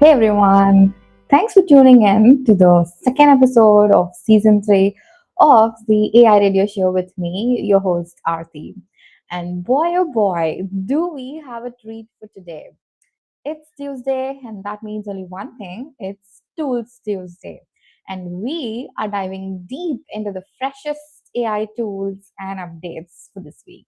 Hey everyone, thanks for tuning in to the second episode of season 3 of the AI radio show with me, your host Arthi. And boy oh boy, do we have a treat for today. It's Tuesday, and that means only one thing it's Tools Tuesday. And we are diving deep into the freshest AI tools and updates for this week.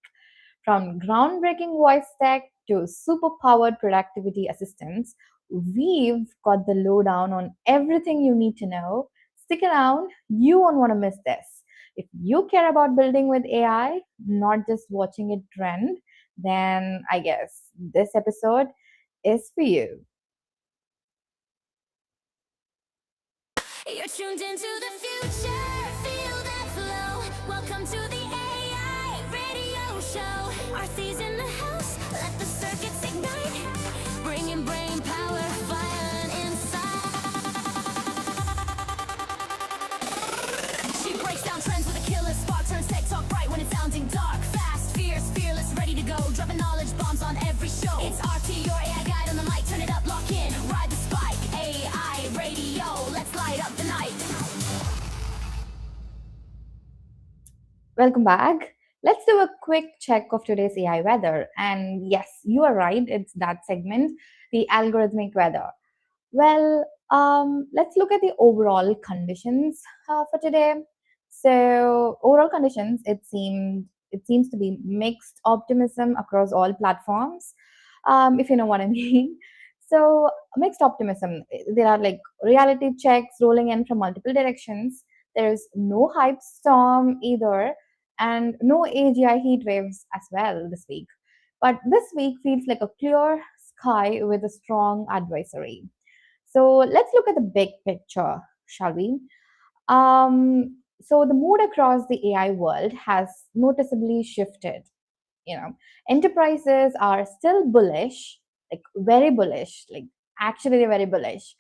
From groundbreaking voice tech to super powered productivity assistants, we've got the lowdown on everything you need to know. Stick around, you won't want to miss this. If you care about building with AI, not just watching it trend, then I guess this episode is for you. You're tuned into the future, feel that flow. Welcome to the AI radio show. Arthi's in the house, let the circuits ignite. Bringing brain power, fire and insight. She breaks down trends with a killer spark, turns tech talk bright when it's sounding dark. Fast, fierce, fearless, ready to go. Dropping knowledge bombs on every show. It's Arthi, your AI guide on the mic. Turn it up, lock in, ride the spike. AI radio, let's light up the night. Welcome back. Let's do a quick check of today's AI weather. And yes, you are right, it's that segment, the algorithmic weather. Well, let's look at the overall conditions for today. So, overall conditions, it seems to be mixed optimism across all platforms, if you know what I mean. So, mixed optimism. There are like reality checks rolling in from multiple directions. There's no hype storm either, and no AGI heat waves as well this week. But this week feels like a clear sky with a strong advisory. So let's look at the big picture, shall we? So the mood across the AI world has noticeably shifted. You know, enterprises are still bullish, like very bullish, like actually they're very bullish.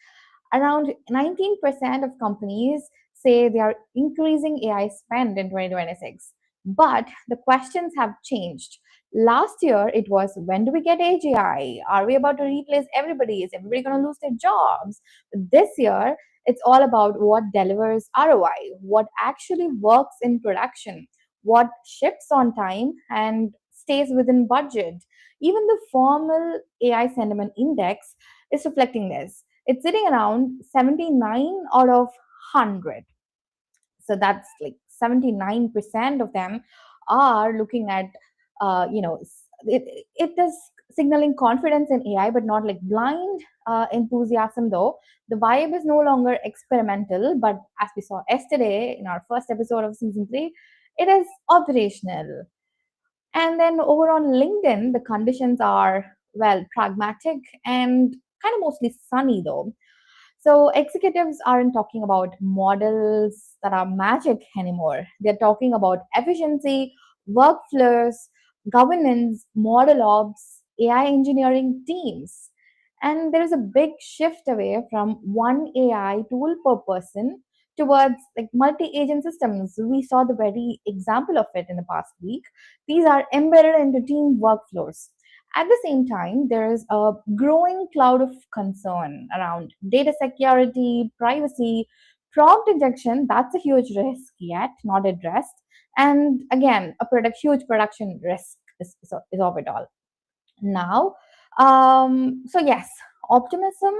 Around 19% of companies say they are increasing AI spend in 2026. But the questions have changed. Last year, it was when do we get AGI? Are we about to replace everybody? Is everybody going to lose their jobs? This year, it's all about what delivers ROI, what actually works in production, what ships on time and stays within budget. Even the formal AI sentiment index is reflecting this. It's sitting around 79 out of 100. So that's like 79% of them are looking at, it is signaling confidence in AI, but not like blind enthusiasm though. The vibe is no longer experimental, but as we saw yesterday in our first episode of season 3, it is operational. And then over on LinkedIn, the conditions are, well, pragmatic and kind of mostly sunny though. So executives aren't talking about models that are magic anymore. They're talking about efficiency, workflows, governance, model ops, AI engineering teams. And there is a big shift away from one AI tool per person towards like multi-agent systems. We saw the very example of it in the past week. These are embedded into team workflows. At the same time, there is a growing cloud of concern around data security, privacy, prompt injection. That's a huge risk yet not addressed. And again, huge production risk is of it all. Now, so yes, optimism,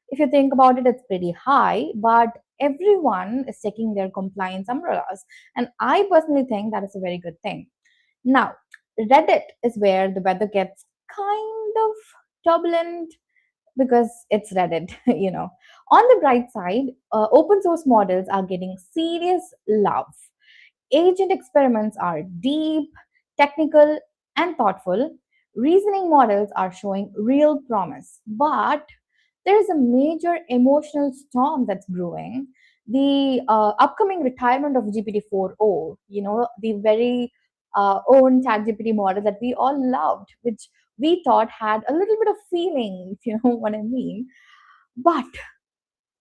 if you think about it, it's pretty high, but everyone is taking their compliance umbrellas. And I personally think that is a very good thing. Now, Reddit is where the weather gets kind of turbulent because it's Reddit, you know. On the bright side, open source models are getting serious love. Agent experiments are deep, technical, and thoughtful. Reasoning models are showing real promise. But there is a major emotional storm that's brewing. The upcoming retirement of GPT-4o, you know, the very own ChatGPT model that we all loved, which we thought had a little bit of feeling, if you know what I mean. But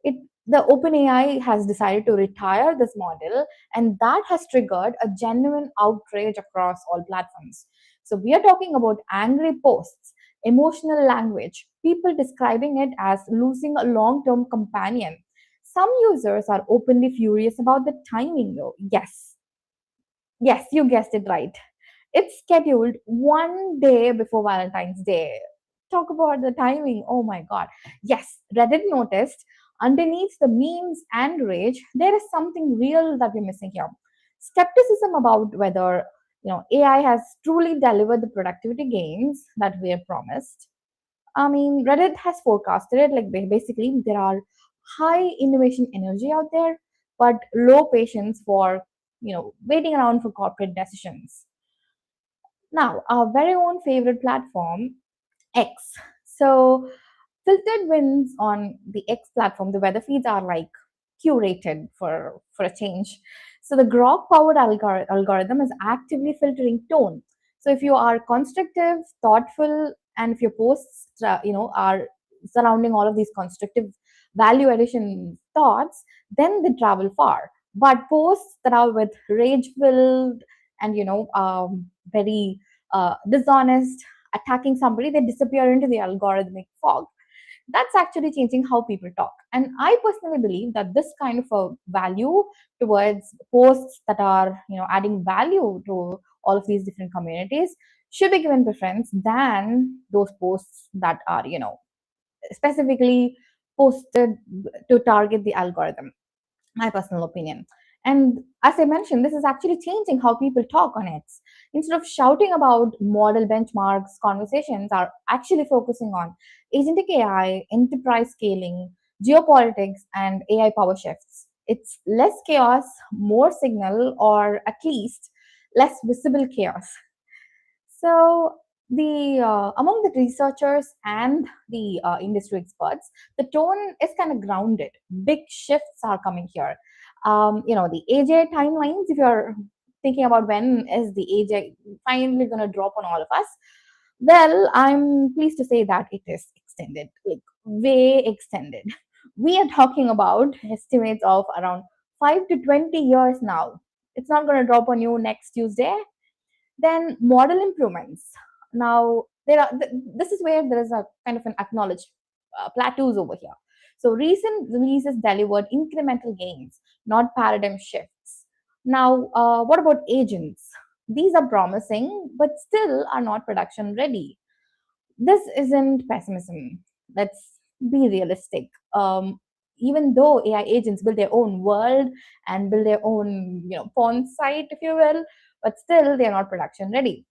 it the OpenAI has decided to retire this model, and that has triggered a genuine outrage across all platforms. So we are talking about angry posts, emotional language, people describing it as losing a long term companion. Some users are openly furious about the timing, though. Yes, you guessed it right. It's scheduled one day before Valentine's Day. Talk about the timing. Oh my god. Yes, Reddit noticed underneath the memes and rage, there is something real that we're missing here. Skepticism about whether AI has truly delivered the productivity gains that we are promised. I mean, Reddit has forecasted it like basically there are high innovation energy out there, but low patience for waiting around for corporate decisions. Now, our very own favorite platform, X. So, filtered wins on the X platform, the weather feeds are like curated for a change. So, the Grok powered algorithm is actively filtering tone. So, if you are constructive, thoughtful, and if your posts, are surrounding all of these constructive value addition thoughts, then they travel far. But posts that are with rage filled and very dishonest, attacking somebody, they disappear into the algorithmic fog. That's actually changing how people talk. And I personally believe that this kind of a value towards posts that are, adding value to all of these different communities should be given preference than those posts that are, specifically posted to target the algorithm, my personal opinion. And as I mentioned, this is actually changing how people talk on it. Instead of shouting about model benchmarks, conversations are actually focusing on agentic AI, enterprise scaling, geopolitics, and AI power shifts. It's less chaos, more signal, or at least less visible chaos. So, the among the researchers and the industry experts, the tone is kind of grounded. Big shifts are coming here. The AJ timelines. If you're thinking about when is the AJ finally going to drop on all of us, well, I'm pleased to say that it is extended, like way extended. We are talking about estimates of around 5 to 20 years now. It's not going to drop on you next Tuesday. Then model improvements. Now this is where there is a kind of an acknowledged plateaus over here. So recent releases delivered incremental gains, not paradigm shifts. Now, what about agents? These are promising, but still are not production ready. This isn't pessimism. Let's be realistic. Even though AI agents build their own world and build their own, porn site, if you will, but still they are not production ready.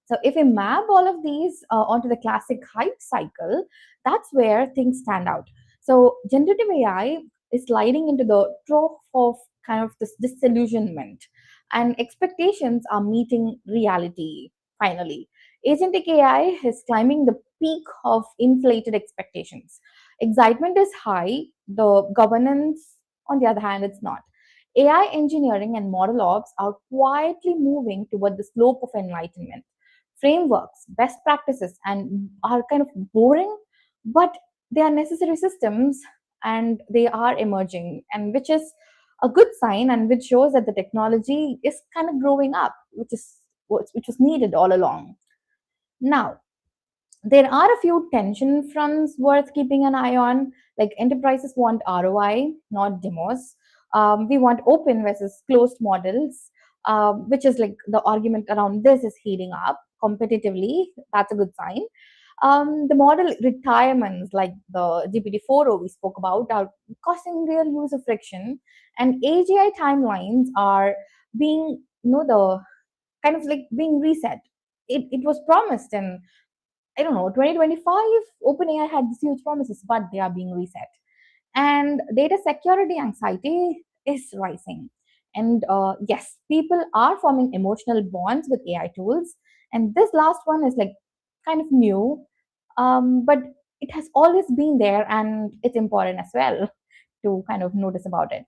So if we map all of these onto the classic hype cycle, that's where things stand out. So generative AI is sliding into the trough of kind of this disillusionment, and expectations are meeting reality finally. Agentic AI is climbing the peak of inflated expectations. Excitement is high, the governance, on the other hand, it's not. AI engineering and model ops are quietly moving toward the slope of enlightenment. Frameworks, best practices, and are kind of boring, but they are necessary systems and they are emerging, and which is a good sign and which shows that the technology is kind of growing up, which was needed all along. Now, there are a few tension fronts worth keeping an eye on. Like enterprises want ROI, not demos. We want open versus closed models, which is like the argument around this is heating up competitively. That's a good sign. The model retirements, like the GPT-4o we spoke about, are causing real user friction, and AGI timelines are being, the kind of like being reset. It was promised in, I don't know, 2025, OpenAI had these huge promises, but they are being reset. And data security anxiety is rising. And yes, people are forming emotional bonds with AI tools. And this last one is like kind of new, but it has always been there and it's important as well to kind of notice about it.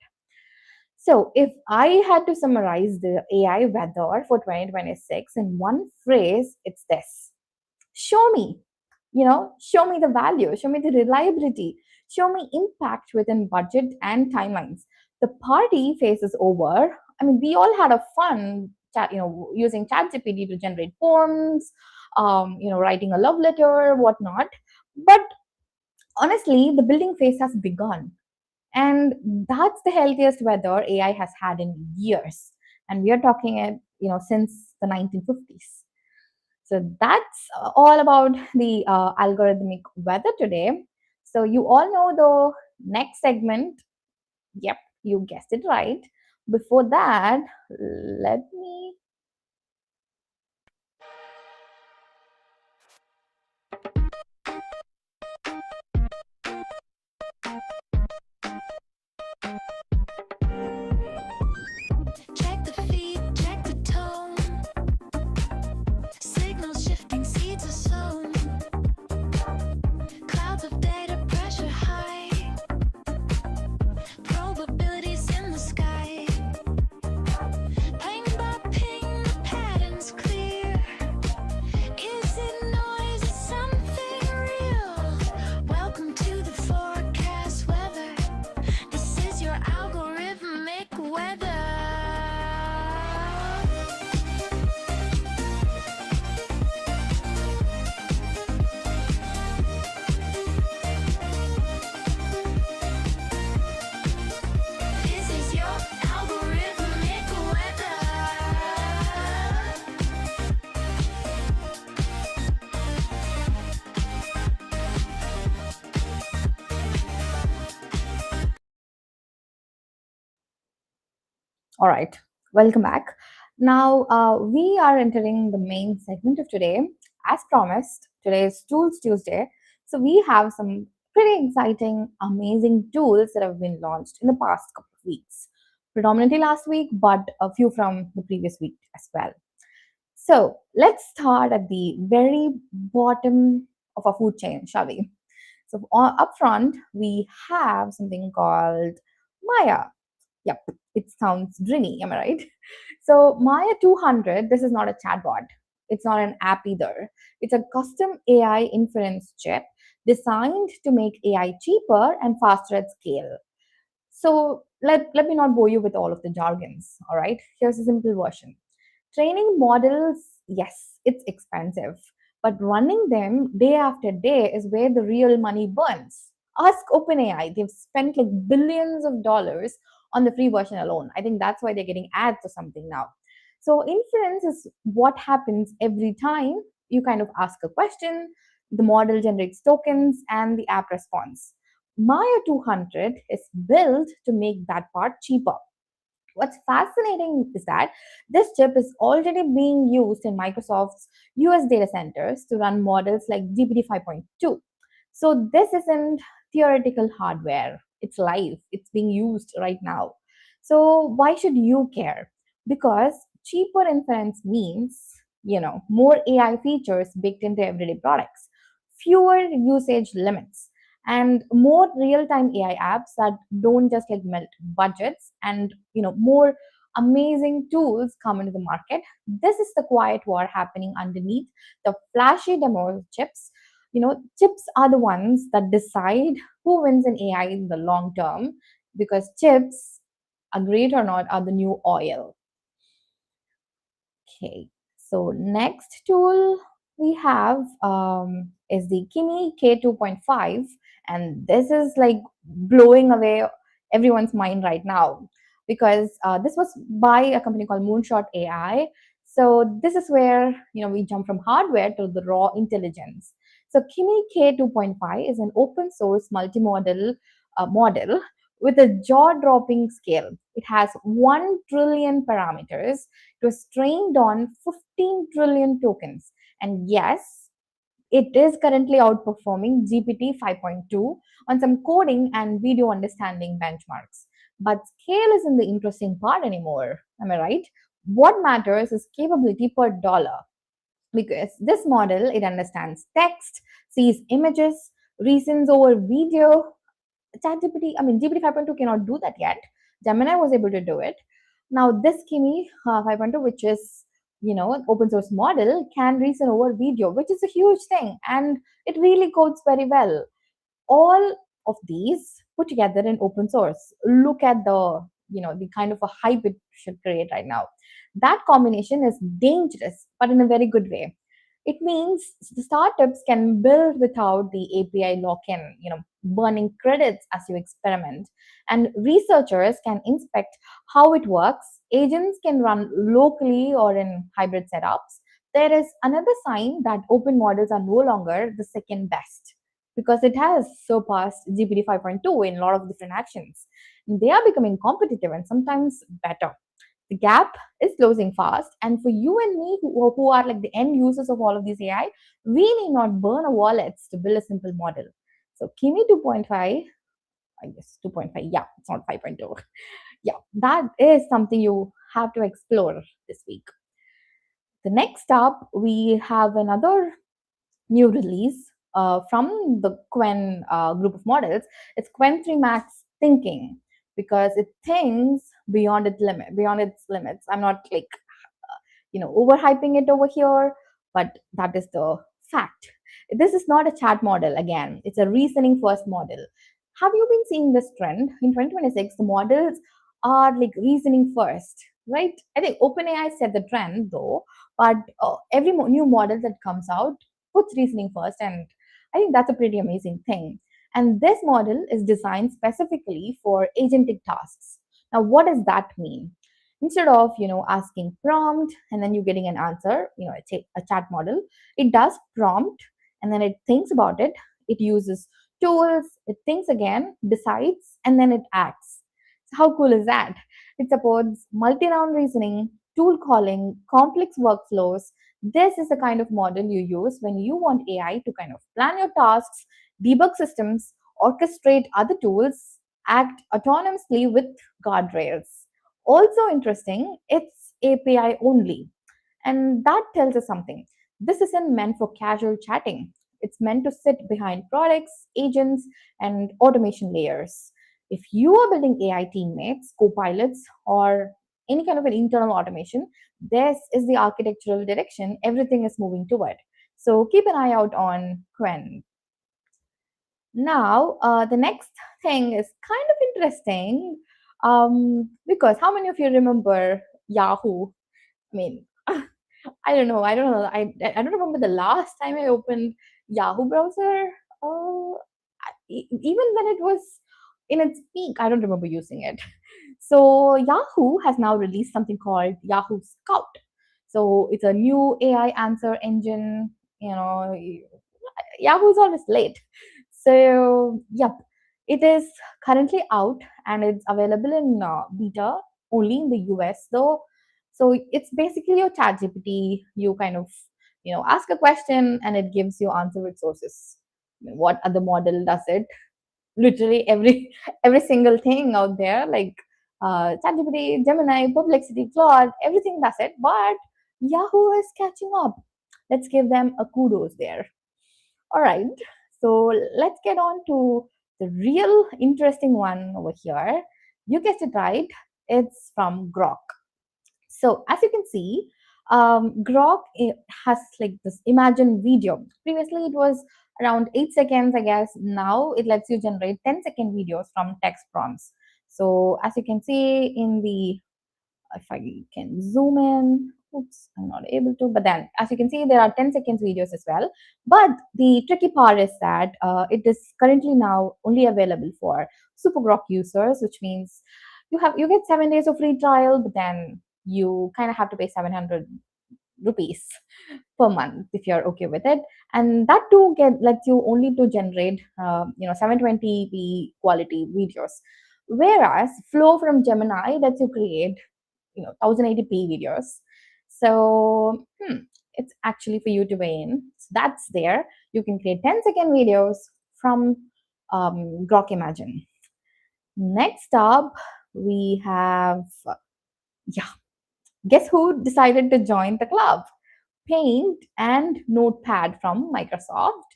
So, if I had to summarize the AI weather for 2026 in one phrase, it's this: show me, show me the value, show me the reliability, show me impact within budget and timelines. The party phase is over. I mean, we all had a fun chat, using ChatGPT to generate poems, writing a love letter, whatnot. But honestly, the building phase has begun. And that's the healthiest weather AI has had in years. And we are talking it, since the 1950s. So that's all about the algorithmic weather today. So you all know the next segment. Yep, you guessed it right. Before that, let me Check the feed, check the tone. Signals shifting, seeds are sown. Clouds of data, pressure high. Probabilities in the sky. Ping by ping, the pattern's clear. Is it noise? Is something real? Welcome to the forecast weather. This is your algorithmic weather. This is your algorithmic weather. All right, welcome back. Now, we are entering the main segment of today. As promised, today is Tools Tuesday. So, we have some pretty exciting, amazing tools that have been launched in the past couple of weeks. Predominantly last week, but a few from the previous week as well. So, let's start at the very bottom of our food chain, shall we? So, up front, we have something called Maya. Yep, it sounds dreamy, am I right? So Maya 200, this is not a chatbot. It's not an app either. It's a custom AI inference chip designed to make AI cheaper and faster at scale. So let me not bore you with all of the jargons, all right? Here's a simple version. Training models, yes, it's expensive, but running them day after day is where the real money burns. Ask OpenAI, they've spent like billions of dollars on the free version alone. I think that's why they're getting ads or something now. So, inference is what happens every time you kind of ask a question, the model generates tokens, and the app responds. Maya 200 is built to make that part cheaper. What's fascinating is that this chip is already being used in Microsoft's US data centers to run models like GPT 5.2. So, this isn't theoretical hardware, it's live, it's being used right now. So, why should you care? Because cheaper inference means, more AI features baked into everyday products, fewer usage limits, and more real-time AI apps that don't just like melt budgets, and more amazing tools come into the market. This is the quiet war happening underneath the flashy demo chips. Chips are the ones that decide who wins in AI in the long term, because chips, agreed or not, are the new oil. Okay, so next tool we have is the Kimi K2.5, and this is like blowing away everyone's mind right now, because this was by a company called Moonshot AI. So this is where we jump from hardware to the raw intelligence. So Kimi K2.5 is an open source multimodal model with a jaw-dropping scale. It has 1 trillion parameters. It was trained on 15 trillion tokens. And yes, it is currently outperforming GPT 5.2 on some coding and video understanding benchmarks. But scale isn't the interesting part anymore. Am I right? What matters is capability per dollar. Because this model, it understands text, sees images, reasons over video. GPT 5.2 cannot do that yet. Gemini was able to do it. Now, this Kimi 5.2, which is an open source model, can reason over video, which is a huge thing, and it really codes very well. All of these put together in open source. Look at the kind of a hype it should create right now. That combination is dangerous, but in a very good way. It means the startups can build without the API lock-in, burning credits as you experiment. And researchers can inspect how it works. Agents can run locally or in hybrid setups. There is another sign that open models are no longer the second best because it has surpassed GPT 5.2 in a lot of different actions. They are becoming competitive and sometimes better. The gap is closing fast, and for you and me who are like the end users of all of these AI, we need not burn our wallets to build a simple model. So Kimi 2.5, I guess 2.5, yeah, it's not 5.2. Yeah, that is something you have to explore this week. The next up, we have another new release from the Quen group of models. It's Quen 3 Max Thinking because it thinks beyond its limits. I'm not like overhyping it over here, but that is the fact. This is not a chat model again, it's a reasoning first model. Have you been seeing this trend in 2026? The models are like reasoning first, right? I think OpenAI set the trend though, but every new model that comes out puts reasoning first, and I think that's a pretty amazing thing. And this model is designed specifically for agentic tasks. Now what does that mean? Instead of asking prompt and then you getting an answer, a chat model, it does prompt and then it thinks about it, it uses tools, it thinks again, decides, and then it acts. So how cool is that? It supports multi-round reasoning, tool calling, complex workflows. This is the kind of model you use when you want AI to kind of plan your tasks, debug systems, orchestrate other tools, act autonomously with guardrails. Also interesting, it's API only. And that tells us something. This isn't meant for casual chatting. It's meant to sit behind products, agents, and automation layers. If you are building AI teammates, co-pilots, or any kind of an internal automation, this is the architectural direction everything is moving toward. So keep an eye out on Quen. Now, the next thing is kind of interesting because how many of you remember Yahoo? I mean, I don't know. I don't know. I don't remember the last time I opened Yahoo browser. Even when it was in its peak, I don't remember using it. So Yahoo has now released something called Yahoo Scout. So it's a new AI answer engine. Yahoo is always late. So, yep, it is currently out and it's available in beta only in the US though. So it's basically your chat GPT. You kind of, ask a question and it gives you answer with sources. What other model does it? Literally every single thing out there, like ChatGPT, Gemini, Perplexity, Claude, everything does it. But Yahoo is catching up. Let's give them a kudos there. All right, so let's get on to the real interesting one over here. You guessed it right, it's from Grok. So as you can see, Grok has like this imagine video. Previously, it was around 8 seconds, I guess. Now it lets you generate 10-second videos from text prompts. So as you can see in the, if I can zoom in, oops, I'm not able to, but then as you can see, there are 10 seconds videos as well. But the tricky part is that it is currently now only available for Super Grok users, which means you get 7 days of free trial, but then you kind of have to pay 700 rupees per month if you're okay with it, and that too lets you only to generate 720p quality videos, whereas Flow from Gemini lets you create 1080p videos. So it's actually for you to weigh in. So that's there. You can create 10-second videos from Grok Imagine. Next up, we have, yeah, guess who decided to join the club? Paint and Notepad from Microsoft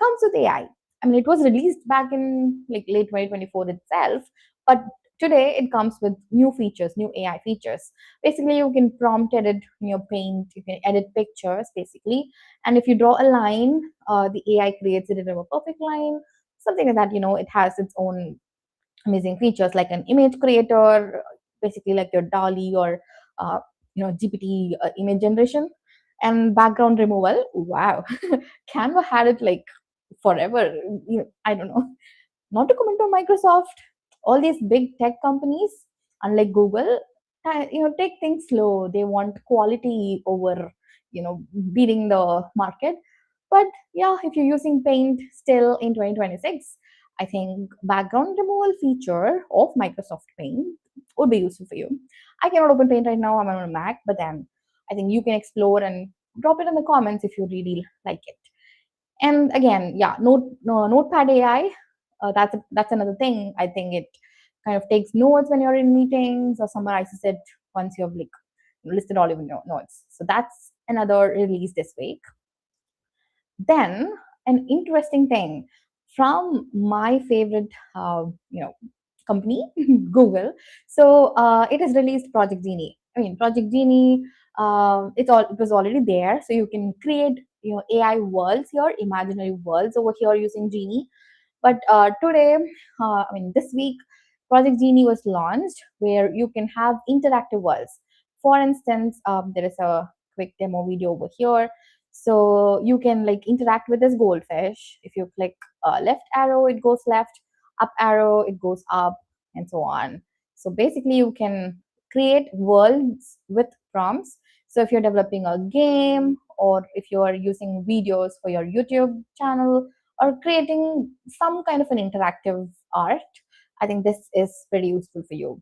comes with AI. I mean, it was released back in like late 2024 itself, but today it comes with new features, new AI features. Basically, you can prompt edit in your Paint, you can edit pictures basically, and if you draw a line, the AI creates it in a perfect line, something like that. It has its own amazing features like an image creator, basically like your DALI or GPT image generation. And background removal, wow. Canva had it like forever. I don't know. Not to comment on Microsoft, all these big tech companies, unlike Google, take things slow. They want quality over, beating the market. But yeah, if you're using Paint still in 2026, I think background removal feature of Microsoft Paint would be useful for you. I cannot open Paint right now. I'm on a Mac, but then I think you can explore and drop it in the comments if you really like it. And again, yeah, Notepad AI. That's another thing. I think it kind of takes notes when you're in meetings or summarizes it once you've like listed all of your notes. So that's another release this week. Then an interesting thing from my favorite, company, Google. So it has released Project Genie. Project Genie. It was already there, so you can create AI worlds here, imaginary worlds over here using Genie. But today, this week, Project Genie was launched where you can have interactive worlds. For instance, there is a quick demo video over here. So you can like interact with this goldfish. If you click left arrow, it goes left, up arrow, it goes up, and so on. So basically, you can create worlds with prompts. So if you're developing a game or if you're using videos for your YouTube channel, or creating some kind of an interactive art, I think this is pretty useful for you.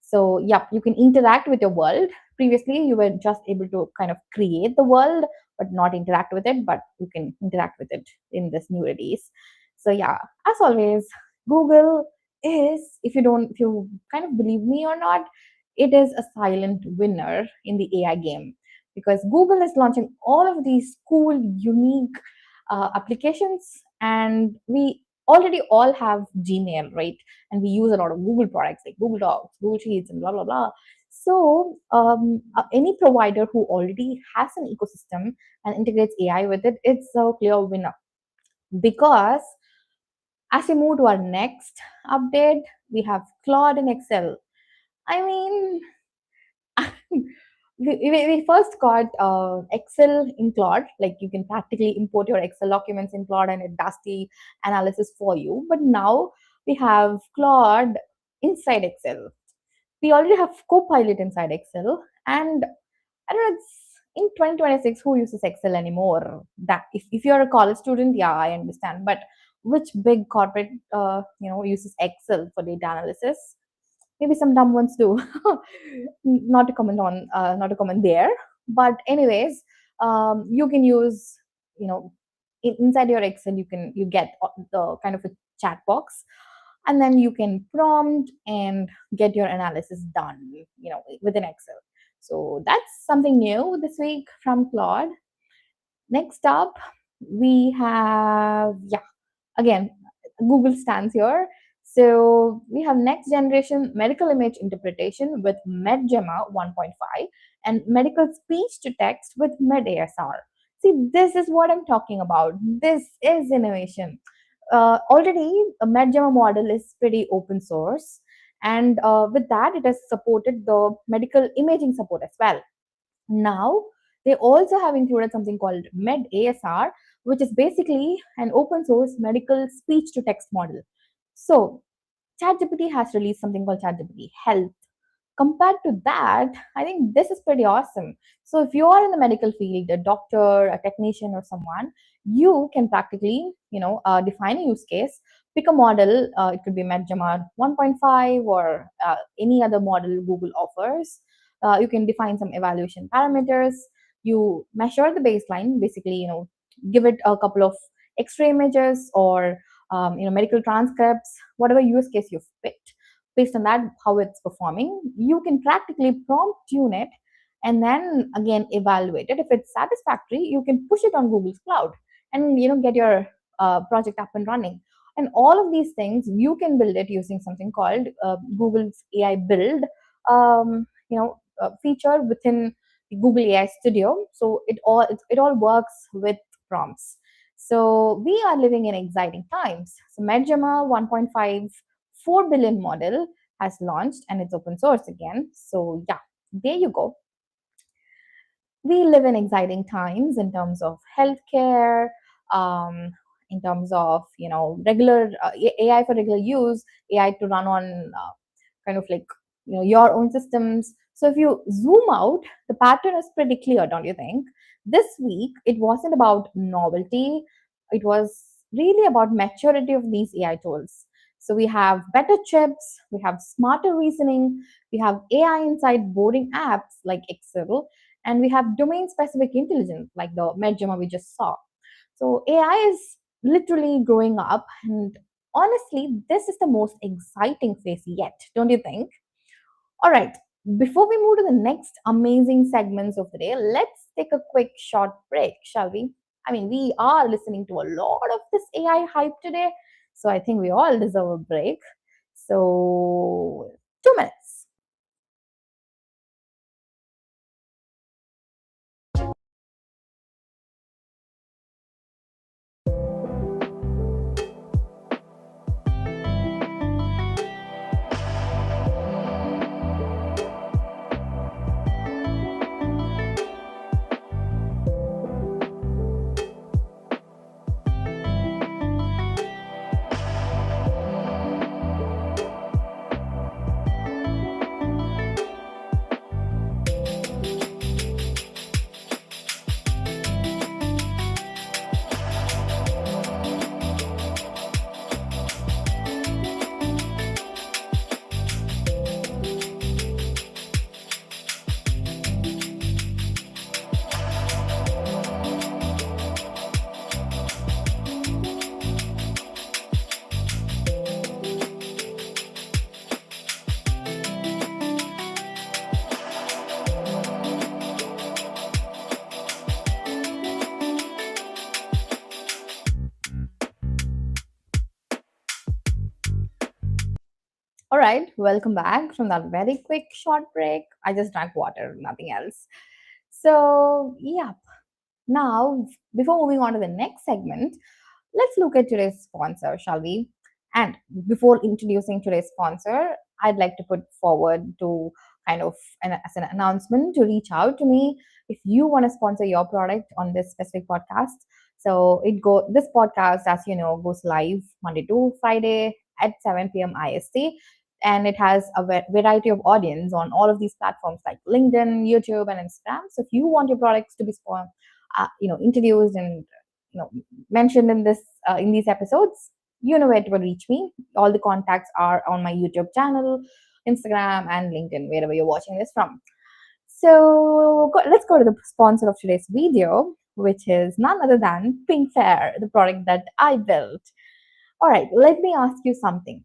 So, yeah, you can interact with your world. Previously, you were just able to kind of create the world, but not interact with it, but you can interact with it in this new release. So, yeah, as always, Google is, if you kind of believe me or not, it is a silent winner in the AI game because Google is launching all of these cool, unique applications, and we already all have Gmail, right? And we use a lot of Google products like Google Docs, Google Sheets, and blah blah blah. So any provider who already has an ecosystem and integrates AI with it, it's a clear winner. Because as we move to our next update, we have Claude and Excel. I mean, we first got Excel in Claude. Like you can practically import your Excel documents in Claude and it does the analysis for you. But now we have Claude inside Excel. We already have Copilot inside Excel. And I don't know, it's in 2026, who uses Excel anymore? That if you're a college student, yeah, I understand. But which big corporate, uses Excel for data analysis? Maybe some dumb ones do. Not to comment there. But anyways, you can use, you know, inside your Excel, you get the kind of a chat box, and then you can prompt and get your analysis done, within Excel. So that's something new this week from Claude. Next up, we have, yeah, again, Google stands here. So we have next generation medical image interpretation with MedGemma 1.5 and medical speech to text with MedASR. See, this is what I'm talking about. This is innovation. Already, a MedGemma model is pretty open source, and with that, it has supported the medical imaging support as well. Now, they also have included something called MedASR, which is basically an open source medical speech to text model. So, ChatGPT has released something called ChatGPT Health. Compared to that, I think this is pretty awesome. So, if you are in the medical field, a doctor, a technician, or someone, you can practically, define a use case, pick a model. It could be MedGemma 1.5 or any other model Google offers. You can define some evaluation parameters. You measure the baseline, basically, give it a couple of X-ray images or medical transcripts, whatever use case you've picked. Based on that, how it's performing, you can practically prompt tune it and then again evaluate it. If it's satisfactory, you can push it on Google's cloud and get your project up and running. And all of these things you can build it using something called Google's AI build feature within the Google AI Studio. So it all works with prompts. So we are living in exciting times. So MedGemma 1.5 4 billion model has launched and it's open source again. So yeah, there you go. We live in exciting times in terms of healthcare, um, in terms of regular AI for regular use, AI to run on kind of like your own systems. So if you zoom out, the pattern is pretty clear, don't you think? This week it wasn't about novelty, it was really about maturity of these AI tools. So we have better chips, we have smarter reasoning, we have AI inside boring apps like Excel, and we have domain specific intelligence like the Medjama we just saw. So AI is literally growing up, and honestly, this is the most exciting phase yet, don't you think? All right, before we move to the next amazing segments of the day, let's take a quick short break, shall we? I mean, we are listening to a lot of this AI hype today, so I think we all deserve a break. So, 2 minutes. All right, welcome back from that very quick short break. I just drank water, nothing else. So, yeah, now before moving on to the next segment, let's look at today's sponsor, shall we? And before introducing today's sponsor, I'd like to put forward to as an announcement to reach out to me if you want to sponsor your product on this specific podcast. So this podcast, as you know, goes live Monday to Friday at 7 p.m. IST, and it has a variety of audience on all of these platforms like LinkedIn, YouTube, and Instagram. So if you want your products to be introduced and mentioned in these episodes, you know where to reach me. All the contacts are on my YouTube channel, Instagram, and LinkedIn, wherever you're watching this from. So let's go to the sponsor of today's video, which is none other than Pinkfair, the product that I built. All right, let me ask you something.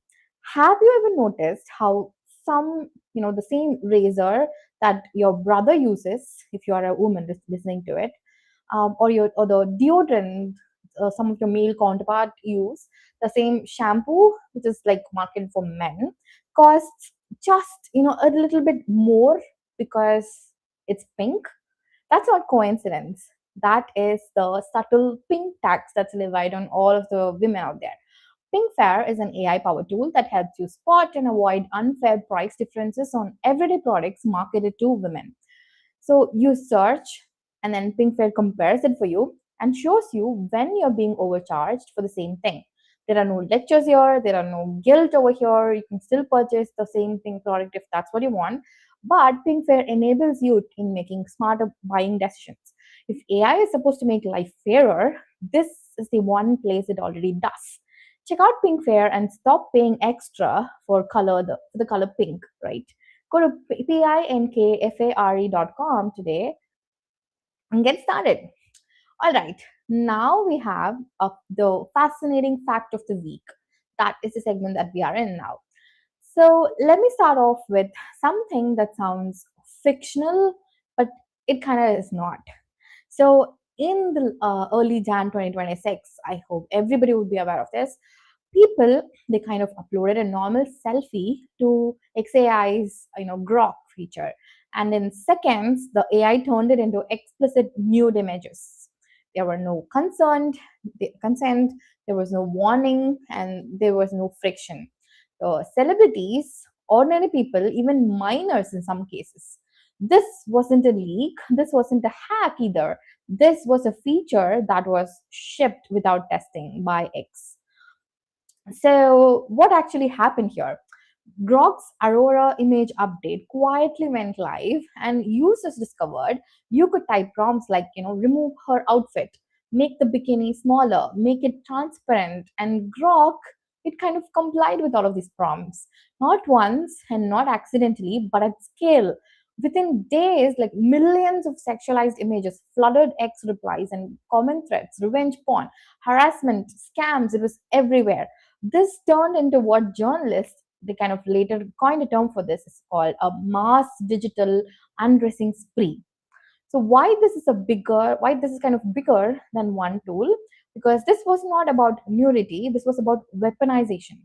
Have you ever noticed how the same razor that your brother uses, if you are a woman listening to it, or the deodorant some of your male counterpart use, the same shampoo which is like marketed for men costs just a little bit more because it's pink? That's not coincidence. That is the subtle pink tax that's levied on all of the women out there. Pinkfair is an AI powered tool that helps you spot and avoid unfair price differences on everyday products marketed to women. So you search, and then Pinkfair compares it for you and shows you when you're being overcharged for the same thing. There are no lectures here, there are no guilt over here. You can still purchase the same Pink product if that's what you want. But Pinkfair enables you in making smarter buying decisions. If AI is supposed to make life fairer, this is the one place it already does. Check out Pinkfair and stop paying extra for the color pink, right? Go to pinkfare.com today and get started. All right, now we have the fascinating fact of the week. That is the segment that we are in now. So let me start off with something that sounds fictional, but it kind of is not. So in the early Jan 2026, I hope everybody would be aware of this. People, they kind of uploaded a normal selfie to XAI's Grok feature, and in seconds the AI turned it into explicit nude images. There were no consent, there was no warning, and there was no friction. So celebrities, ordinary people, even minors in some cases, This wasn't a leak, this wasn't a hack either. This was a feature that was shipped without testing by X. So, what actually happened here? Grok's Aurora image update quietly went live, and users discovered you could type prompts like, remove her outfit, make the bikini smaller, make it transparent, and Grok, it kind of complied with all of these prompts. Not once and not accidentally, but at scale. Within days, like millions of sexualized images flooded X replies and comment threads, revenge porn, harassment, scams, it was everywhere. This turned into what journalists, they kind of later coined a term for this, is called a mass digital undressing spree. So why this is kind of bigger than one tool? Because this was not about nudity, this was about weaponization.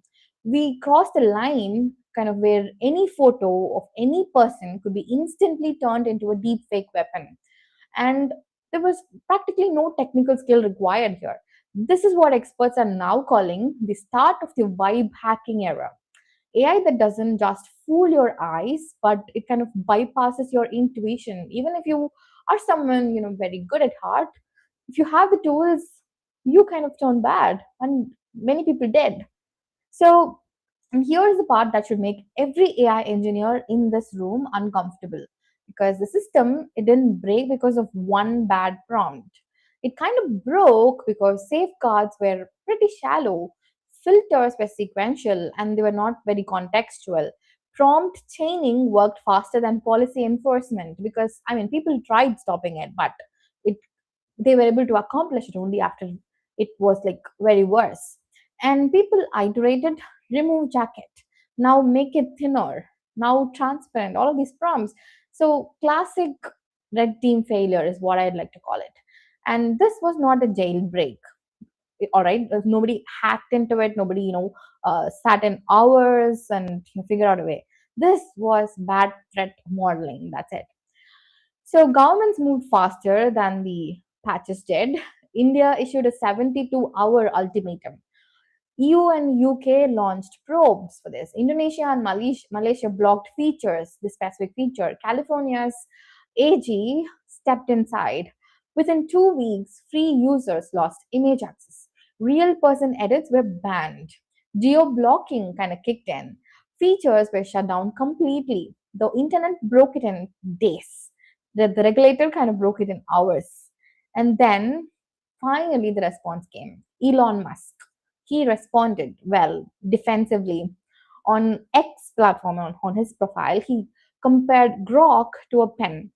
We crossed a line kind of where any photo of any person could be instantly turned into a deep fake weapon. And there was practically no technical skill required here. This is what experts are now calling the start of the vibe hacking era. AI that doesn't just fool your eyes, but it kind of bypasses your intuition. Even if you are someone, very good at heart, if you have the tools, you kind of turn bad. And many people did. So, and here's the part that should make every AI engineer in this room uncomfortable, because the system, it didn't break because of one bad prompt. It kind of broke because safeguards were pretty shallow, filters were sequential, and they were not very contextual. Prompt chaining worked faster than policy enforcement because, I mean, people tried stopping it, but it they were able to accomplish it only after it was like very worse. And people iterated, remove jacket, now make it thinner, now transparent, all of these prompts. So classic red team failure is what I'd like to call it. And this was not a jailbreak. All right, nobody hacked into it, nobody sat in hours and figure out a way. This was bad threat modeling, that's it. So governments moved faster than the patches did. India issued a 72-hour ultimatum. EU and UK launched probes for this. Indonesia and Malaysia blocked features, this specific feature. California's AG stepped inside. Within 2 weeks, free users lost image access. Real person edits were banned. Geo blocking kind of kicked in. Features were shut down completely. The internet broke it in days. The regulator kind of broke it in hours. And then finally the response came. Elon Musk, he responded well, defensively. On X platform, on his profile, he compared Grok to a pen.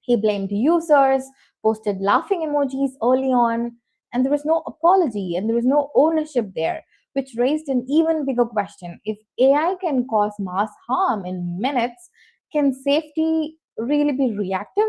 He blamed users, posted laughing emojis early on, and there was no apology and there was no ownership there, which raised an even bigger question. If AI can cause mass harm in minutes, can safety really be reactive?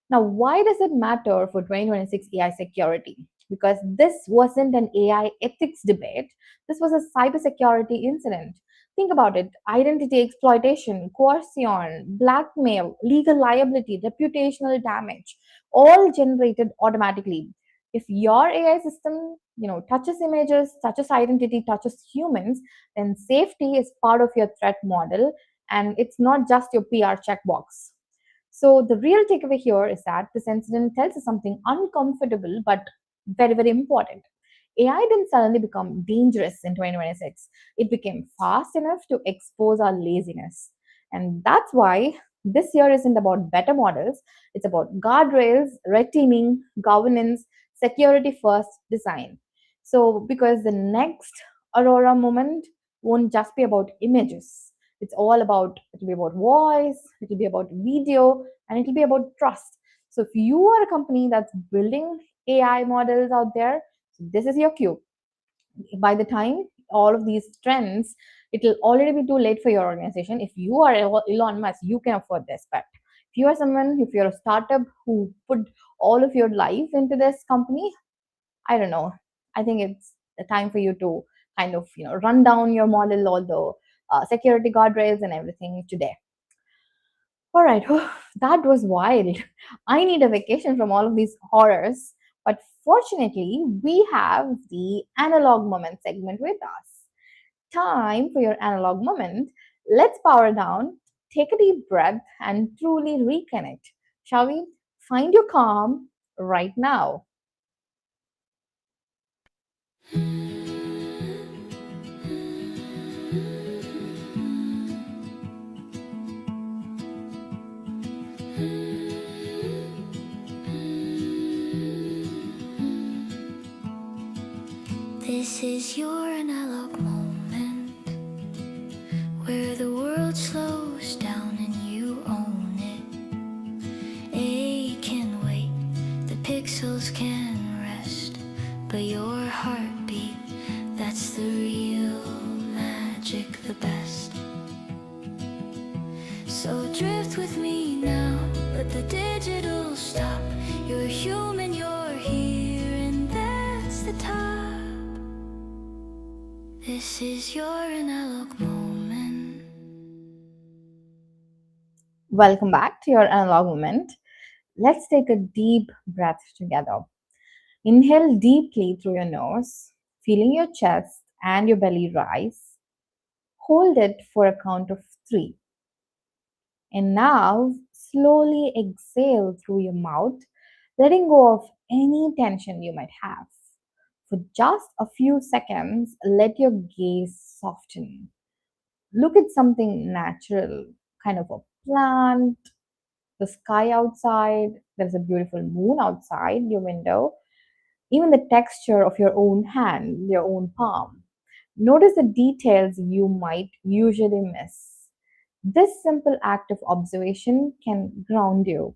Now, why does it matter for 2026 AI security? Because this wasn't an AI ethics debate, this was a cybersecurity incident. Think about it: identity exploitation, coercion, blackmail, legal liability, reputational damage, all generated automatically. If your AI system, touches images, touches identity, touches humans, then safety is part of your threat model, and it's not just your PR checkbox. So the real takeaway here is that this incident tells us something uncomfortable but very, very important. AI didn't suddenly become dangerous in 2026. It became fast enough to expose our laziness. And that's why this year isn't about better models, it's about guardrails, red teaming, governance, security first design. So, because the next Aurora moment won't just be about images. It'll be about voice, it'll be about video, and it'll be about trust. So if you are a company that's building AI models out there, this is your cue. By the time all of these trends, it'll already be too late for your organization. If you are Elon Musk, you can afford this. But if you're a startup who put all of your life into this company, I don't know. I think it's the time for you to kind of run down your model, all the security guardrails and everything today. All right, that was wild. I need a vacation from all of these horrors. But fortunately, we have the analog moment segment with us. Time for your analog moment. Let's power down, take a deep breath and truly reconnect. Shall we? Find your calm right now. This is your analog moment where the world slows down and you own it. A can wait, the pixels can rest, but your heartbeat, that's the real magic, the best. So drift with me now, let the digital stop. You're human, you're here, and that's the top. This is your analog moment. Welcome back to your analog moment. Let's take a deep breath together. Inhale deeply through your nose, feeling your chest and your belly rise. Hold it for a count of 3. And now slowly exhale through your mouth, letting go of any tension you might have. For just a few seconds, let your gaze soften. Look at something natural, kind of a plant, the sky outside, there's a beautiful moon outside your window, even the texture of your own hand, your own palm. Notice the details you might usually miss. This simple act of observation can ground you,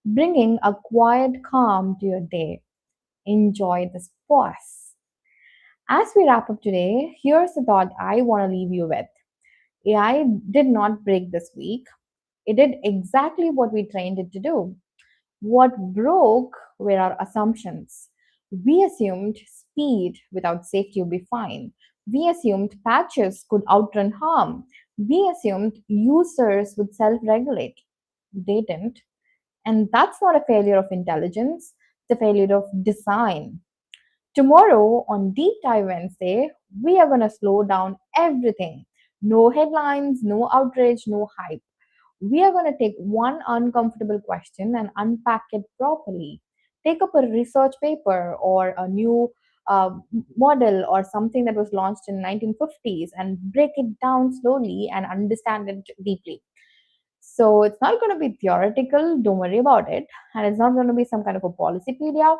bringing a quiet calm to your day. Enjoy this pause. As we wrap up today, here's the thought I want to leave you with. AI did not break this week. It did exactly what we trained it to do. What broke were our assumptions. We assumed speed without safety would be fine. We assumed patches could outrun harm. We assumed users would self regulate. They didn't. And that's not a failure of intelligence, it's a failure of design. Tomorrow on Deep Dive Wednesday, we are going to slow down everything. No headlines, no outrage, no hype. We are going to take one uncomfortable question and unpack it properly. Take up a research paper or a new uh, model or something that was launched in 1950s and break it down slowly and understand it deeply. So it's not going to be theoretical, don't worry about it. And it's not going to be some kind of a policy PDF,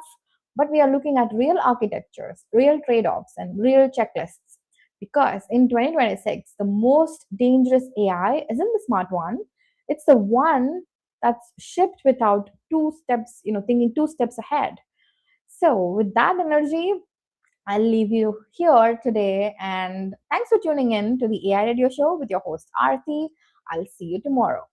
but we are looking at real architectures, real trade offs, and real checklists. Because in 2026, the most dangerous AI isn't the smart one, it's the one that's shipped without two steps, thinking 2 steps ahead. So, with that energy, I'll leave you here today. And thanks for tuning in to the AI Radio Show with your host, Arthi. I'll see you tomorrow.